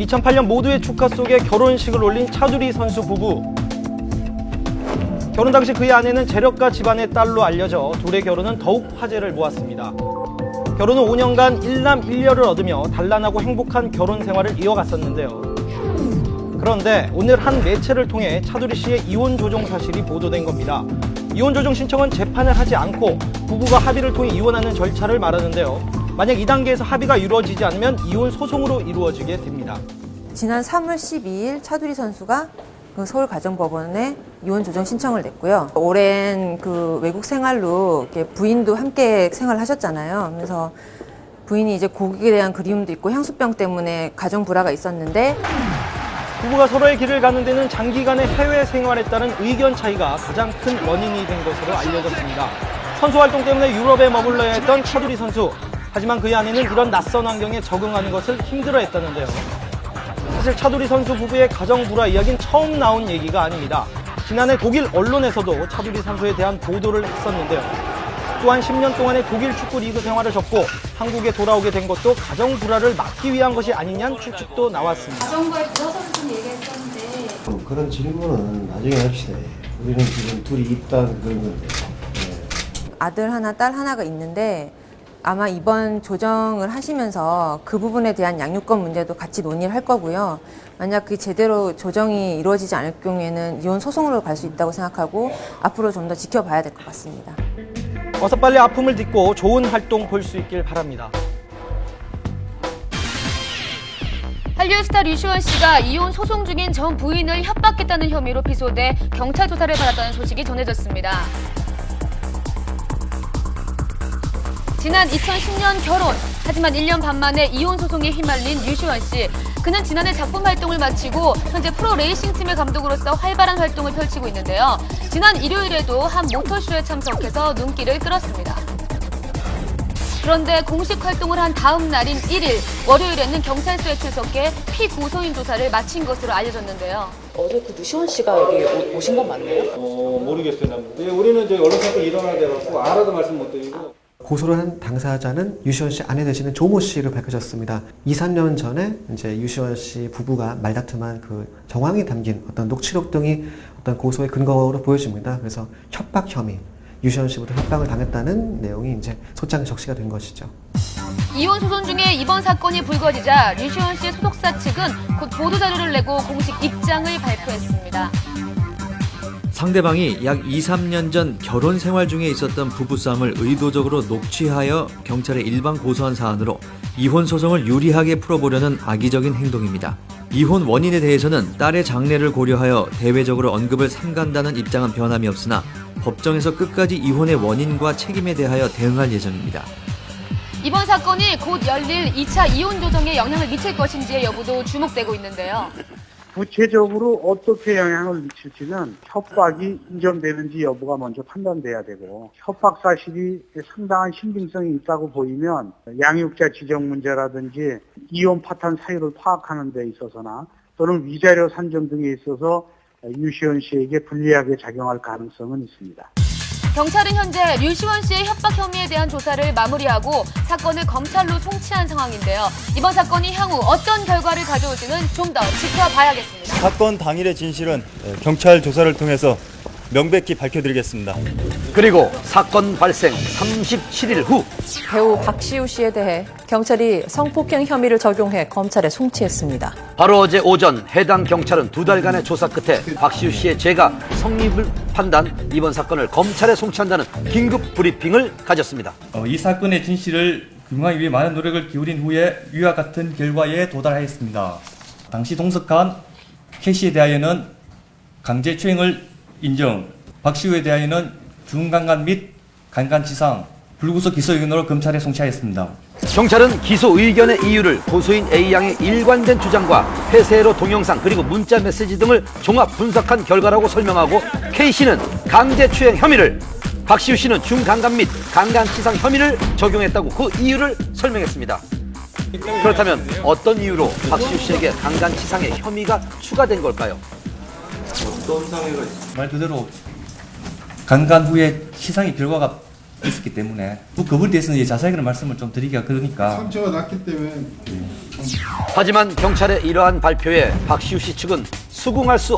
2008년 모두의 축하 속에 결혼식을 올린 차두리 선수 부부. 결혼 당시 그의 아내는 재력가 집안의 딸로 알려져 둘의 결혼은 더욱 화제를 모았습니다. 결혼 후 5년간 일남 일녀를 얻으며 단란하고 행복한 결혼 생활을 이어갔었는데요. 그런데 오늘 한 매체를 통해 차두리 씨의 이혼 조정 사실이 보도된 겁니다. 이혼 조정 신청은 재판을 하지 않고 부부가 합의를 통해 이혼하는 절차를 말하는데요. 만약 이 단계에서 합의가 이루어지지 않으면 이혼 소송으로 이루어지게 됩니다. 지난 3월 12일 차두리 선수가 서울가정법원에 이혼 조정 신청을 냈고요. 오랜 외국 생활로 부인도 함께 생활하셨잖아요. 그래서 부인이 이제 고국에 대한 그리움도 있고 향수병 때문에 가정 불화가 있었는데 부부가 서로의 길을 가는 데는 장기간의 해외 생활에 따른 의견 차이가 가장 큰 원인이 된 것으로 알려졌습니다. 선수 활동 때문에 유럽에 머물러야 했던 차두리 선수. 하지만 그의 아내는 이런 낯선 환경에 적응하는 것을 힘들어했다는데요. 사실 차두리 선수 부부의 가정 불화 이야기는 처음 나온 얘기가 아닙니다. 지난해 독일 언론에서도 차두리 선수에 대한 보도를 했었는데요. 또한 10년 동안의 독일 축구 리그 생활을 접고 한국에 돌아오게 된 것도 가정 불화를 막기 위한 것이 아니냐는 추측도 나왔습니다. 가정과의 불화설을 좀 얘기했었는데 그런 질문은 나중에 합시다. 우리는 지금 둘이 있다는 그런 건데. 아들 하나, 딸 하나가 있는데 아마 이번 조정을 하시면서 그 부분에 대한 양육권 문제도 같이 논의를 할 거고요. 만약 그 제대로 조정이 이루어지지 않을 경우에는 이혼 소송으로 갈 수 있다고 생각하고 앞으로 좀 더 지켜봐야 될 것 같습니다. 어서 빨리 아픔을 딛고 좋은 활동 볼 수 있길 바랍니다. 한류의 스타 류시원 씨가 이혼 소송 중인 전 부인을 협박했다는 혐의로 기소돼 경찰 조사를 받았다는 소식이 전해졌습니다. 지난 2010년 결혼, 하지만 1년 반 만에 이혼 소송에 휘말린 류시원 씨. 그는 지난해 작품 활동을 마치고 현재 프로 레이싱 팀의 감독으로서 활발한 활동을 펼치고 있는데요. 지난 일요일에도 한 모터쇼에 참석해서 눈길을 끌었습니다. 그런데 공식 활동을 한 다음 날인 1일, 월요일에는 경찰서에 출석해 피고소인 조사를 마친 것으로 알려졌는데요. 어제 그 류시원 씨가 여기 오신 건 맞나요? 모르겠어요. 네, 우리는 저희 언론 사건 일어나돼갖고 알아도 말씀 못 드리고. 고소를 한 당사자는 유시원 씨 아내 되시는 조모 씨로 밝혀졌습니다. 2, 3년 전에 이제 유시원 씨 부부가 말다툼한 그 정황이 담긴 어떤 녹취록 등이 어떤 고소의 근거로 보여집니다. 그래서 협박 혐의, 유시원 씨부터 협박을 당했다는 내용이 이제 소장에 적시가 된 것이죠. 이혼 소송 중에 이번 사건이 불거지자 류시원 씨의 소속사 측은 곧 보도자료를 내고 공식 입장을 발표했습니다. 상대방이 약 2, 3년 전 결혼 생활 중에 있었던 부부싸움을 의도적으로 녹취하여 경찰에 일반 고소한 사안으로 이혼 소송을 유리하게 풀어보려는 악의적인 행동입니다. 이혼 원인에 대해서는 딸의 장래를 고려하여 대외적으로 언급을 삼간다는 입장은 변함이 없으나 법정에서 끝까지 이혼의 원인과 책임에 대하여 대응할 예정입니다. 이번 사건이 곧 열릴 2차 이혼 조정에 영향을 미칠 것인지의 여부도 주목되고 있는데요. 구체적으로 어떻게 영향을 미칠지는 협박이 인정되는지 여부가 먼저 판단돼야 되고, 협박 사실이 상당한 신빙성이 있다고 보이면 양육자 지정 문제라든지 이혼 파탄 사유를 파악하는 데 있어서나 또는 위자료 산정 등에 있어서 유시원 씨에게 불리하게 작용할 가능성은 있습니다. 경찰은 현재 류시원 씨의 협박 혐의에 대한 조사를 마무리하고 사건을 검찰로 송치한 상황인데요. 이번 사건이 향후 어떤 결과를 가져올지는 좀 더 지켜봐야겠습니다. 사건 당일의 진실은 경찰 조사를 통해서 명백히 밝혀드리겠습니다. 그리고 사건 발생 37일 후 배우 박시우 씨에 대해 경찰이 성폭행 혐의를 적용해 검찰에 송치했습니다. 바로 어제 오전 해당 경찰은 2달간의 조사 끝에 박시우 씨의 죄가 성립을 판단, 이번 사건을 검찰에 송치한다는 긴급 브리핑을 가졌습니다. 이 사건의 진실을 규명하기 위해 많은 노력을 기울인 후에 위와 같은 결과에 도달하였습니다. 당시 동석한 K씨에 대하여는 강제추행을 인정, 박시우에 대하여는 중강간 및 강간치상, 불구속 기소 의견으로 검찰에 송치하였습니다. 경찰은 기소 의견의 이유를 고소인 A양의 일관된 주장과 폐쇄로 동영상 그리고 문자 메시지 등을 종합 분석한 결과라고 설명하고, K씨는 강제추행 혐의를, 박시우 씨는 중강간 및 강간치상 혐의를 적용했다고 그 이유를 설명했습니다. 그렇다면 어떤 이유로 박시우 씨에게 강간치상의 혐의가 추가된 걸까요? 말 그대로 강간 후에 치상의 결과가 있었기 때문에 그 부분에 대해서는 이제 자세하게 말씀을 좀 드리기가 그러니까. 상처가 났기 때문에. 하지만 경찰의 이러한 발표에 박시우 씨 측은 수긍할 수